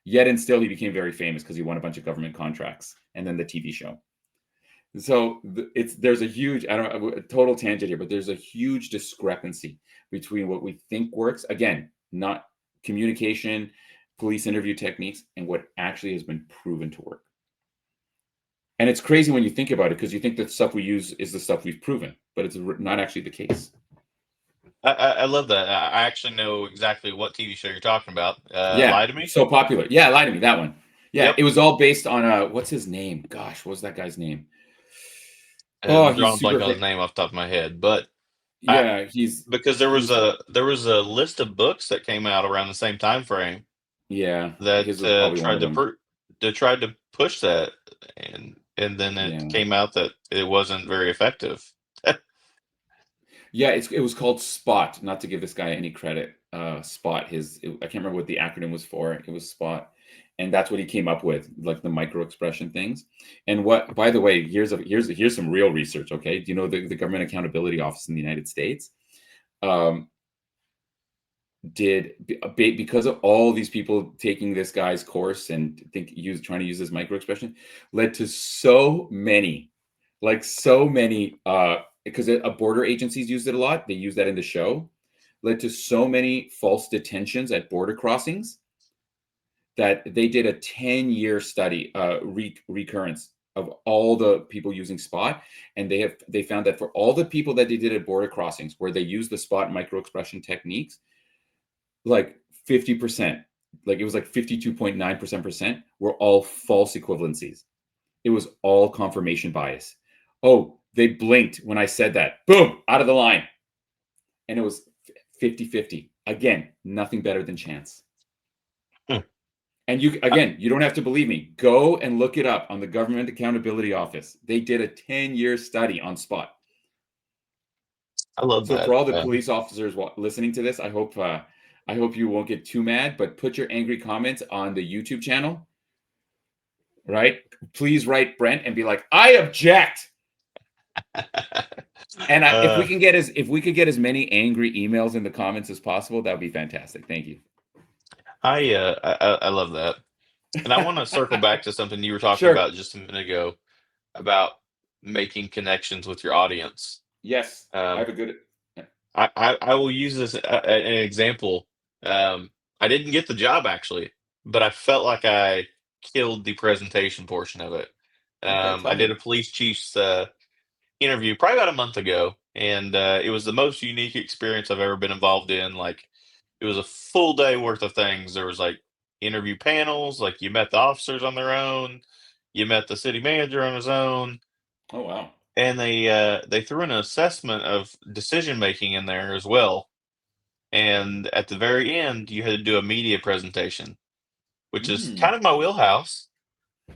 Yet and still, he became very famous because he won a bunch of government contracts, and then the TV show. So there's a huge, I don't know, a total tangent here, but there's a huge discrepancy between what we think works, again, not communication, police interview techniques, and what actually has been proven to work. And it's crazy when you think about it, because you think the stuff we use is the stuff we've proven, but it's not actually the case. I love that. I actually know exactly what TV show you're talking about. Yeah, Lie to Me? so popular. Yeah, Lie to Me, that one. Yeah, Yep. It was all based on, what's his name? Gosh, what was that guy's name? I'm drawing a blank on his name off the top of my head, but yeah, because there was a list of books that came out around the same time frame. Yeah, that tried to push that, and then it came out that it wasn't very effective. Yeah, it was called SPOT. Not to give this guy any credit, SPOT. I can't remember what the acronym was for. It was SPOT, and that's what he came up with, like the micro expression things. And what, by the way, here's some real research. Okay, do you know the Government Accountability Office in the United States did, because of all these people taking this guy's course and trying to use this micro expression, led to so many, because border agencies used it a lot. They use that in the show. Led to so many false detentions at border crossings that they did a 10-year study, recurrence of all the people using SPOT, and they found that for all the people that they did at border crossings where they used the SPOT micro expression techniques, like 50%, like it was like 52.9% were all false equivalencies. It was all confirmation bias. Oh, they blinked when I said that. Boom, out of the line. And it was 50-50. Again, nothing better than chance. And you don't have to believe me. Go and look it up on the Government Accountability Office. They did a 10-year study on SPOT. I love that. So for all the police officers listening to this, I hope you won't get too mad, but put your angry comments on the YouTube channel, right? Please write Brent and be like, I object. And if we could get as many angry emails in the comments as possible, that would be fantastic. Thank you. I love that. And I want to circle back to something you were talking about just a minute ago about making connections with your audience. Yes, I have a good. I will use this an example. I didn't get the job actually, but I felt like I killed the presentation portion of it. I did a police chief's interview probably about a month ago, and it was the most unique experience I've ever been involved in. Like, it was a full day worth of things. There was like interview panels, like you met the officers on their own, you met the city manager on his own. Oh wow. And they threw an assessment of decision making in there as well. And at the very end, you had to do a media presentation, which is kind of my wheelhouse.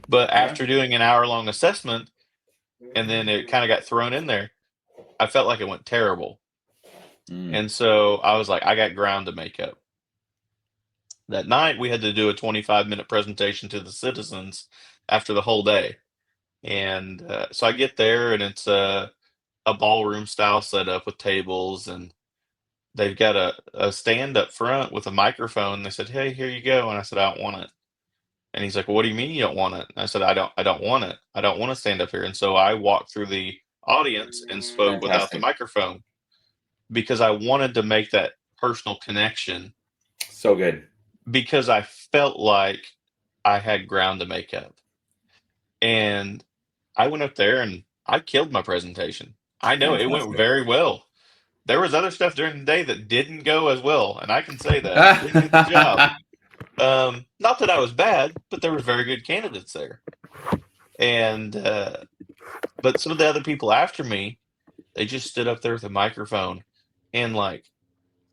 But after doing an hour-long assessment, and then it kind of got thrown in there, I felt like it went terrible. And so I was like, I got ground to make up. That night, we had to do a 25-minute presentation to the citizens after the whole day. And so I get there, and it's a ballroom style setup with tables, and they've got a stand up front with a microphone. They said, "Hey, here you go." And I said, "I don't want it." And he's like, "Well, what do you mean you don't want it?" And I said, I don't want it. I don't want to stand up here." And so I walked through the audience and spoke without the microphone because I wanted to make that personal connection. So good. Because I felt like I had ground to make up. And I went up there and I killed my presentation. I know it went very well. There was other stuff during the day that didn't go as well, and I can say that. I didn't get the job. Not that I was bad, but there were very good candidates there. And but some of the other people after me, they just stood up there with a microphone, and like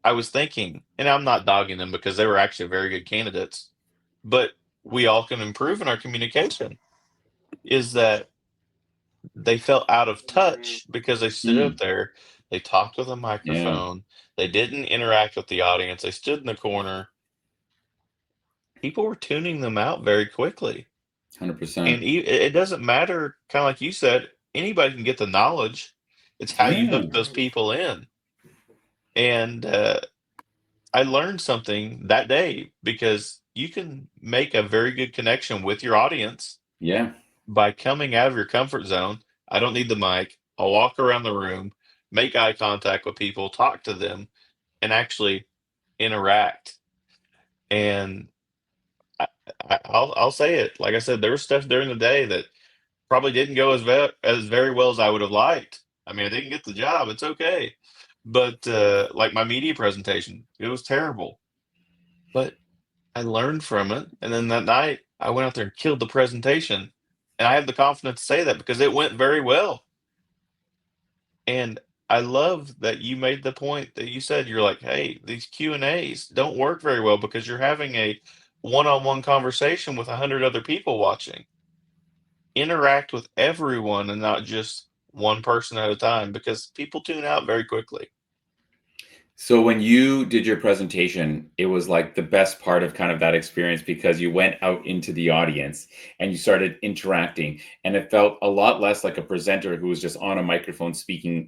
I was thinking, and I'm not dogging them because they were actually very good candidates, but we all can improve in our communication. Is that they felt out of touch because they stood up Mm, there, they talked with a yeah, microphone, they didn't interact with the audience, they stood in the corner. People were tuning them out very quickly. 100%. And it doesn't matter, kind of like you said, anybody can get the knowledge. It's how you Yeah, hook those people in. And I learned something that day because you can make a very good connection with your audience yeah. by coming out of your comfort zone. I don't need the mic. I'll walk around the room, make eye contact with people, talk to them, and actually interact. And I, I'll say it. Like I said, there was stuff during the day that probably didn't go as very well as I would have liked. I mean, I didn't get the job. It's okay. But like my media presentation, it was terrible. But I learned from it, and then that night I went out there and killed the presentation, and I have the confidence to say that because it went very well. And I love that you made the point that you said you're like, hey, these Q&As don't work very well because you're having a one-on-one conversation with 100 other people watching. Interact with everyone and not just one person at a time because people tune out very quickly. So when you did your presentation, it was like the best part of kind of that experience because you went out into the audience and you started interacting, and it felt a lot less like a presenter who was just on a microphone speaking,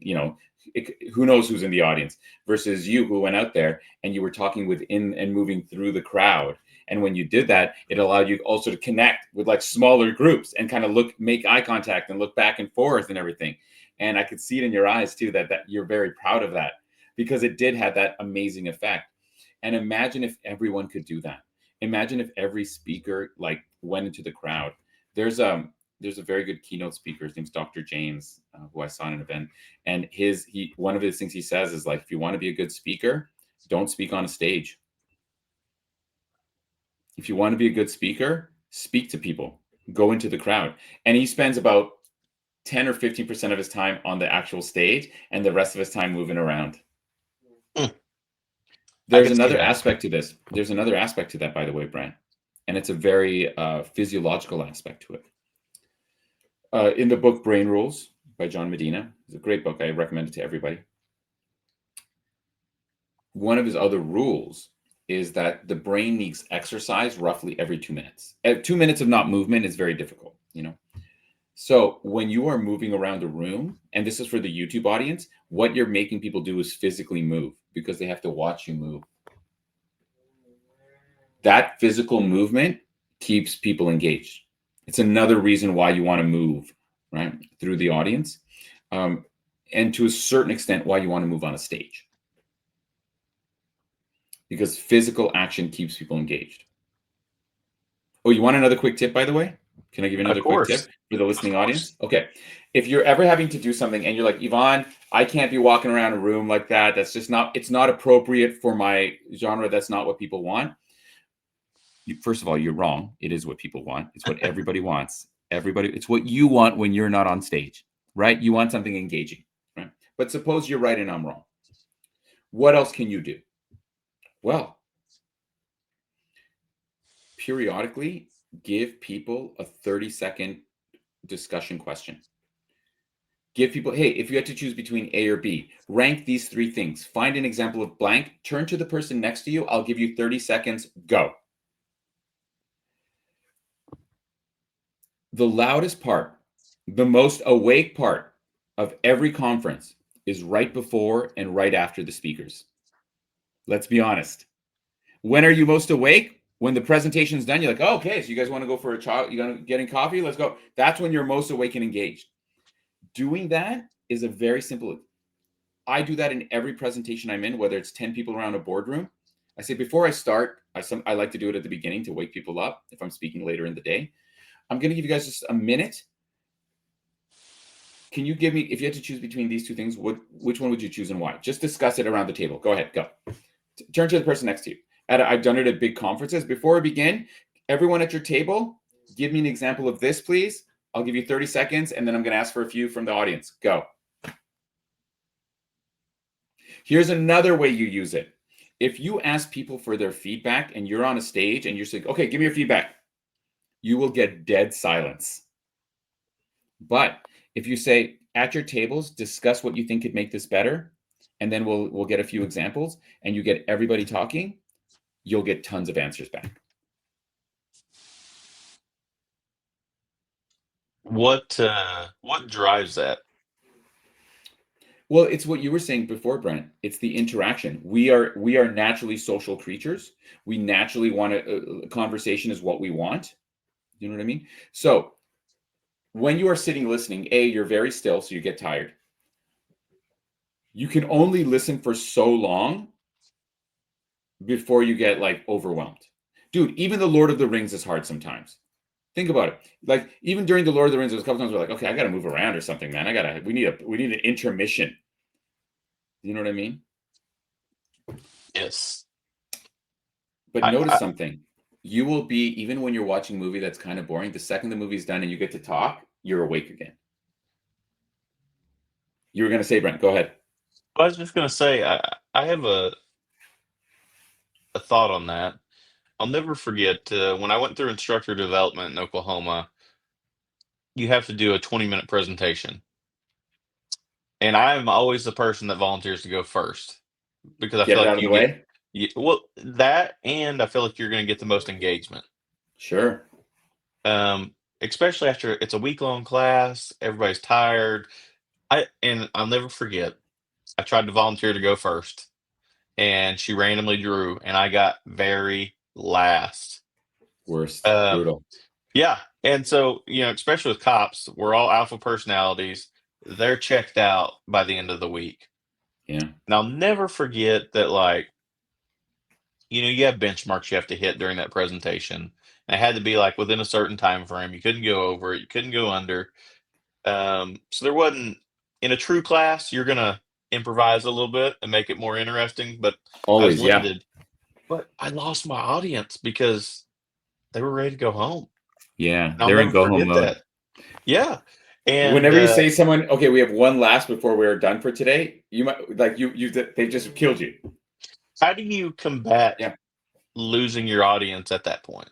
who knows who's in the audience, versus you who went out there and you were talking within and moving through the crowd. And when you did that, it allowed you also to connect with like smaller groups and kind of make eye contact and look back and forth and everything. And I could see it in your eyes too that you're very proud of that because it did have that amazing effect. And imagine if everyone could do that. Imagine if every speaker like went into the crowd. There's a very good keynote speaker. His name's Dr. James, who I saw in an event. And he one of his things he says is like, if you want to be a good speaker, don't speak on a stage. If you want to be a good speaker, speak to people, go into the crowd. And he spends about 10 or 15% of his time on the actual stage and the rest of his time moving around. Hmm, I There's could see another that. aspect to this. There's another aspect to that, by the way, Brent, and it's a very physiological aspect to it. In the book Brain Rules by John Medina, it's a great book. I recommend it to everybody. One of his other rules is that the brain needs exercise roughly every 2 minutes. 2 minutes of not movement is very difficult. So when you are moving around a room, and this is for the YouTube audience, what you're making people do is physically move because they have to watch you move. That physical movement keeps people engaged. It's another reason why you want to move, right, through the audience. And to a certain extent, why you want to move on a stage. Because physical action keeps people engaged. Oh, you want another quick tip, by the way? Can I give you Of another quick course. tip for the Of listening course. audience? Okay. If you're ever having to do something and you're like, Yvonne, I can't be walking around a room like that. It's not appropriate for my genre. That's not what people want. First of all, you're wrong. It is what people want. It's what everybody wants. It's what you want when you're not on stage, right? You want something engaging, right? But suppose you're right and I'm wrong. What else can you do? Well, periodically give people a 30-second discussion question. Give people, hey, if you had to choose between A or B, rank these three things. Find an example of blank, turn to the person next to you. I'll give you 30 seconds. Go. The loudest part, the most awake part of every conference is right before and right after the speakers. Let's be honest. When are you most awake? When the presentation's done, you're like, oh, okay, so you guys want to go for a chat? You gonna getting coffee? Let's go. That's when you're most awake and engaged. Doing that is a very simple. I do that in every presentation I'm in, whether it's 10 people around a boardroom. I say before I start, I like to do it at the beginning to wake people up if I'm speaking later in the day. I'm going to give you guys just a minute. Can you give me, if you had to choose between these two things, which one would you choose and why? Just discuss it around the table. Go ahead, go. Turn to the person next to you I've done it at big conferences. Before I begin, everyone at your table, give me an example of this, please. I'll give you 30 seconds, and then I'm going to ask for a few from the audience. Go. Here's another way you use it. If you ask people for their feedback and you're on a stage and you're saying, okay, give me your feedback, you will get dead silence. But if you say, at your tables, discuss what you think could make this better, and then we'll get a few examples, and you get everybody talking, you'll get tons of answers back. What drives that? Well, it's what you were saying before, Brent. It's the interaction. We are naturally social creatures. We naturally want a conversation is what we want. You know what I mean? So when you are sitting listening, you're very still, so you get tired. You can only listen for so long before you get like overwhelmed. Dude, even the Lord of the Rings is hard sometimes. Think about it. Like even during the Lord of the Rings, there's a couple times we're like, okay, I got to move around or something, man. We need an intermission. You know what I mean? Yes. But notice something. You will be, even when you're watching a movie that's kind of boring, the second the movie's done and you get to talk, you're awake again. You were going to say, Brent, go ahead. I was just going to say, I have a thought on that. I'll never forget when I went through instructor development in Oklahoma, you have to do a 20-minute presentation. And I'm always the person that volunteers to go first because I Get feel it like out of the way. well, that, and I feel like you're going to get the most engagement. Sure. Especially after it's a week-long class, everybody's tired. I'll never forget, I tried to volunteer to go first, and she randomly drew, and I got very last. Worst. Brutal. Yeah, and so, especially with cops, we're all alpha personalities. They're checked out by the end of the week. Yeah. And I'll never forget that, like, you have benchmarks you have to hit during that presentation. And it had to be like within a certain time frame. You couldn't go over it. You couldn't go under. So there wasn't, in a true class, you're gonna improvise a little bit and make it more interesting. But I was Always. Yeah. limited. But I lost my audience because they were ready to go home. Yeah. And I'll They're in never go home forget mode. that. Yeah. And Whenever you say someone, okay, we have one last before we're done for today, you might like they just killed you. how do you combat Yeah. losing your audience at that point?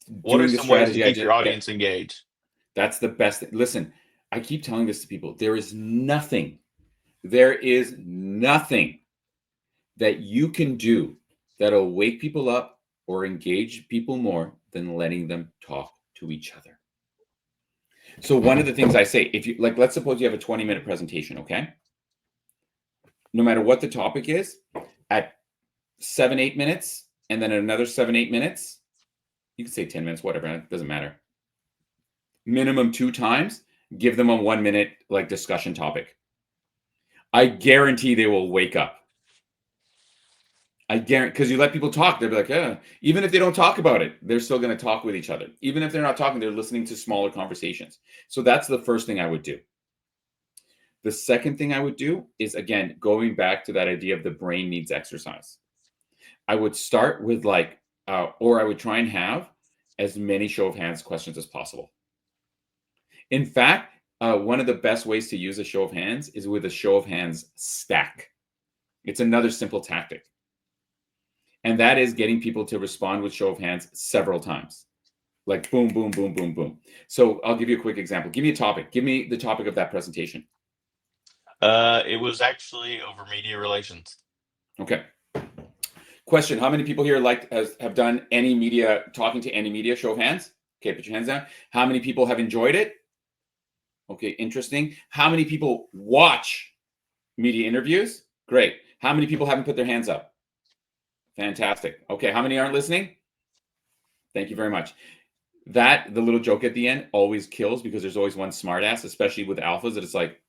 What are Doing the some ways to strategy I keep your just audience engaged? That's the best thing. Listen, I keep telling this to people. There is nothing that you can do that'll wake people up or engage people more than letting them talk to each other. So one of the things I say, if you like, let's suppose you have a 20-minute presentation, okay? No matter what the topic is, at 7-8 minutes, and then another 7-8 minutes, you can say 10 minutes, whatever, it doesn't matter. Minimum 2 times, give them a 1-minute like discussion topic. I guarantee they will wake up. I guarantee, because you let people talk, they'll be like, even if they don't talk about it, they're still going to talk with each other. Even if they're not talking, they're listening to smaller conversations. So that's the first thing I would do. The second thing I would do is, again, going back to that idea of the brain needs exercise. I would start with or I would try and have as many show of hands questions as possible. In fact, one of the best ways to use a show of hands is with a show of hands stack. It's another simple tactic. And that is getting people to respond with show of hands several times. Like boom, boom, boom, boom, boom. So I'll give you a quick example. Give me a topic. Give me the topic of that presentation. It was actually over media relations. Okay. Question: how many people here have done any media, talking to any media? Show of hands. Okay, put your hands down. How many people have enjoyed it? Okay, interesting. How many people watch media interviews? Great. How many people haven't put their hands up? Fantastic. Okay, how many aren't listening? Thank you very much. The little joke at the end always kills because there's always one smartass, especially with alphas, that it's like,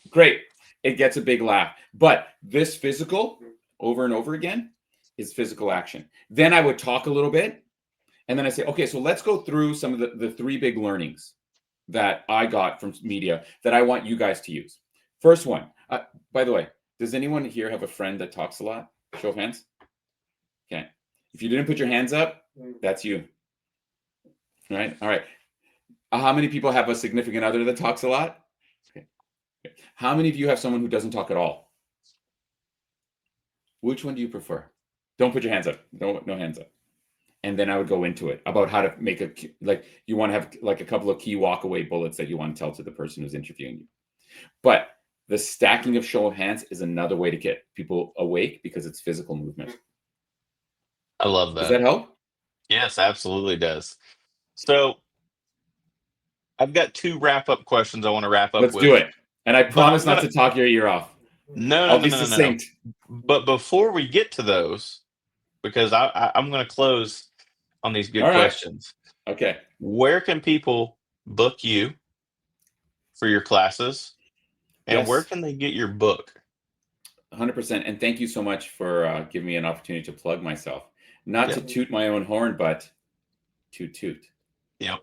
great, it gets a big laugh. But this physical, over and over again, is physical action. Then I would talk a little bit, and then I say, okay, so let's go through some of the 3 big learnings that I got from media that I want you guys to use. First one, by the way, does anyone here have a friend that talks a lot? Show of hands. Okay. If you didn't put your hands up, that's you. Right? All right. How many people have a significant other that talks a lot? Okay. How many of you have someone who doesn't talk at all? Which one do you prefer? Don't put your hands up. No hands up. And then I would go into it about how to make you want to have like a couple of key walkaway bullets that you want to tell to the person who's interviewing you. But the stacking of show of hands is another way to get people awake because it's physical movement. I love that. Does that help? Yes, absolutely does. So I've got 2 wrap-up questions I want to wrap up Let's with. do it. And I But promise not to talk your ear off. No. I'll be succinct. But before we get to those, because I'm going to close on these good All right. questions. Okay. Where can people book you for your classes? And where can they get your book? 100%. And thank you so much for giving me an opportunity to plug myself. Not to toot my own horn, but to toot. Yep.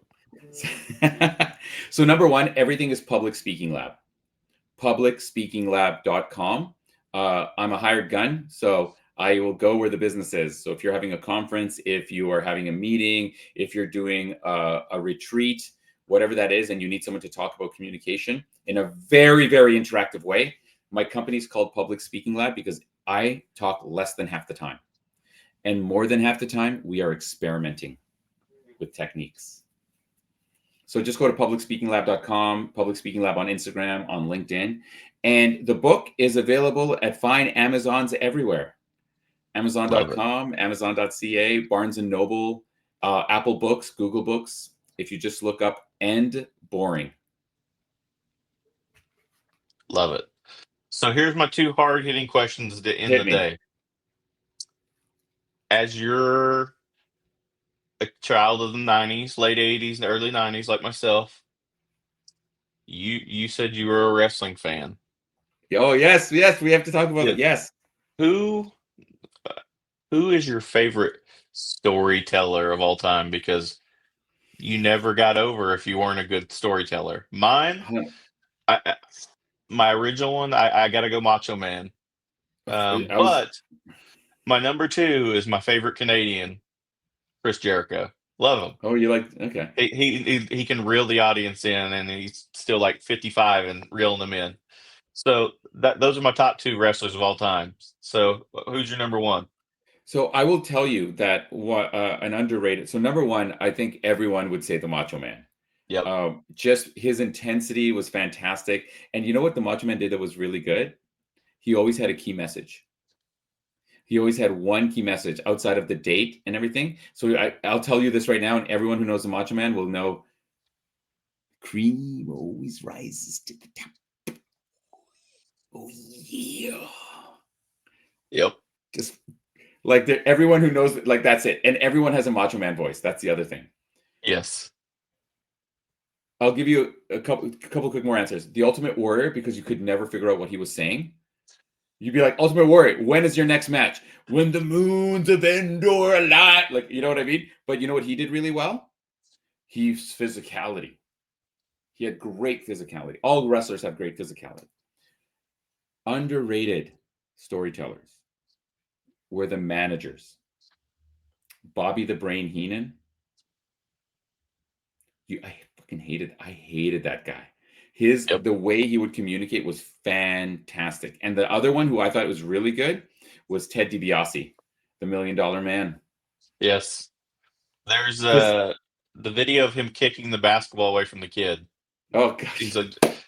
So number one, everything is Public Speaking Lab. publicspeakinglab.com. I'm a hired gun, so I will go where the business is. So if you're having a conference, if you are having a meeting, if you're doing a retreat, whatever that is, and you need someone to talk about communication in a very, very interactive way, my company's called Public Speaking Lab because I talk less than half the time. And more than half the time, we are experimenting with techniques. So just go to publicspeakinglab.com, Public Speaking Lab on Instagram, on LinkedIn. And the book is available at fine Amazons everywhere. Amazon.com, Amazon.ca, Barnes & Noble, Apple Books, Google Books. If you just look up End Boring. Love it. So here's my 2 hard-hitting questions to end the day. As you're a child of the 90s, late 80s, and early 90s, like myself, you said you were a wrestling fan. Oh, yes, we have to talk about it. Yes. Who is your favorite storyteller of all time? Because you never got over if you weren't a good storyteller. Mine, my original one, I got to go Macho Man. But my number 2 is my favorite Canadian, Chris Jericho. Love him. Oh, you like, okay. He can reel the audience in, and he's still like 55 and reeling them in. So those are my top 2 wrestlers of all time. So who's your number 1? So I will tell you that an underrated. So number 1, I think everyone would say the Macho Man. Yep. Just his intensity was fantastic. And you know what the Macho Man did that was really good? He always had a key message. He always had one key message outside of the date and everything. So I'll tell you this right now, and everyone who knows the Macho Man will know. Cream always rises to the top. Oh yeah. Yep. Just like everyone who knows, like that's it. And everyone has a Macho Man voice. That's the other thing. Yes. I'll give you a couple quick more answers. The Ultimate Warrior, because you could never figure out what he was saying. You'd be like, Ultimate Warrior, when is your next match? When the moons of Endor align. Like, you know what I mean? But you know what he did really well? He's physicality. He had great physicality. All wrestlers have great physicality. Underrated storytellers were the managers. Bobby the Brain Heenan. I fucking hated that guy. The way he would communicate was fantastic. And the other one who I thought was really good was Ted DiBiase, the $1 Million Man. Yes. There's the video of him kicking the basketball away from the kid. Oh gosh.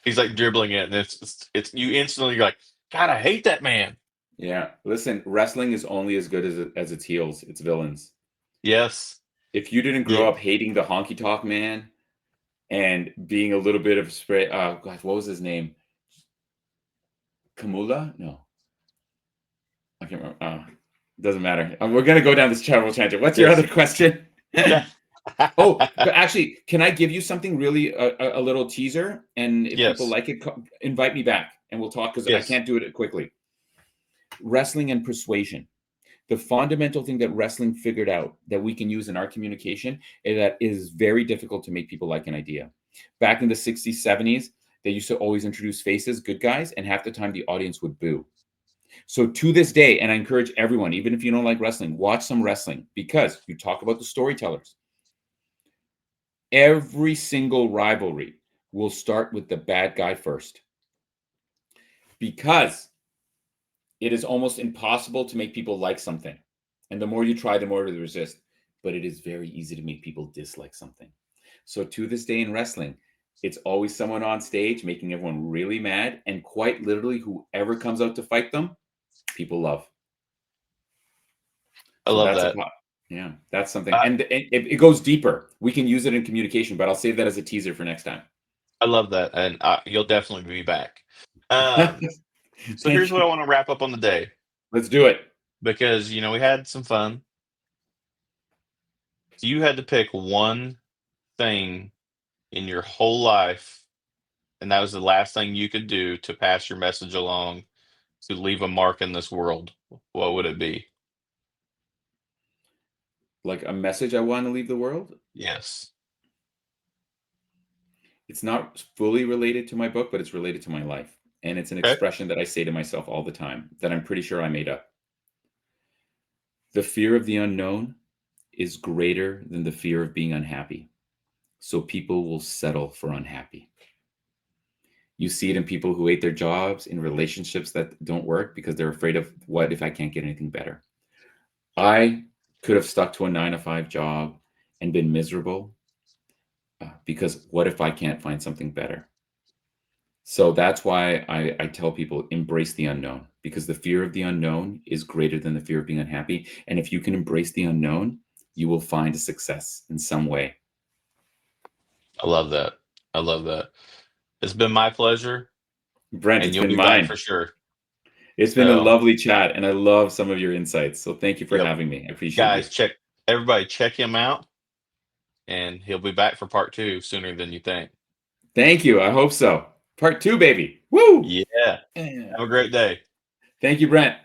He's like dribbling it, and it's you instantly, you're like, God, I hate that man. Yeah. Listen, wrestling is only as good as its heels, its villains. Yes. If you didn't grow up hating the honky tonk man and being a little bit of spray, gosh, what was his name? Kamula? No. I can't remember. Doesn't matter. We're going to go down this travel tangent. What's your other question? Oh, but actually, can I give you something really, a little teaser? And if people like it, invite me back and we'll talk, because I can't do it quickly. Wrestling and persuasion. The fundamental thing that wrestling figured out that we can use in our communication is that it is very difficult to make people like an idea. Back in the 60s, 70s, they used to always introduce faces, good guys, and half the time the audience would boo. So to this day, and I encourage everyone, even if you don't like wrestling, watch some wrestling, because you talk about the storytellers. Every single rivalry will start with the bad guy first, because it is almost impossible to make people like something. And the more you try, the more they resist. But it is very easy to make people dislike something. So to this day in wrestling, it's always someone on stage making everyone really mad. And quite literally, whoever comes out to fight them, people love. I So love that's that. yeah, that's something. And it goes deeper. We can use it in communication, but I'll save that as a teaser for next time. I love that, and you'll definitely be back. So here's Thank what I you. want to wrap up on the day, Let's do it. because we had some fun. If you had to pick one thing in your whole life, and that was the last thing you could do to pass your message along, to leave a mark in this world, what would it be? Like a message I want to leave the world. Yes. It's not fully related to my book, but it's related to my life. And it's an Okay. expression that I say to myself all the time that I'm pretty sure I made up. The fear of the unknown is greater than the fear of being unhappy. So people will settle for unhappy. You see it in people who hate their jobs, in relationships that don't work because they're afraid of, what if I can't get anything better? I could have stuck to a 9 to 5 job and been miserable, because what if I can't find something better? So that's why I tell people, embrace the unknown, because the fear of the unknown is greater than the fear of being unhappy. And if you can embrace the unknown, you will find a success in some way. I love that. I love that. It's been my pleasure, Brent, and it's you'll been be back for mine. sure. It's been a So, lovely chat, and I love some of your insights. So thank you for yep. having me. I appreciate you. Guys, check him out, and he'll be back for part 2 sooner than you think. Thank you. I hope so. Part 2, baby. Woo! Yeah. Yeah. Have a great day. Thank you, Brent.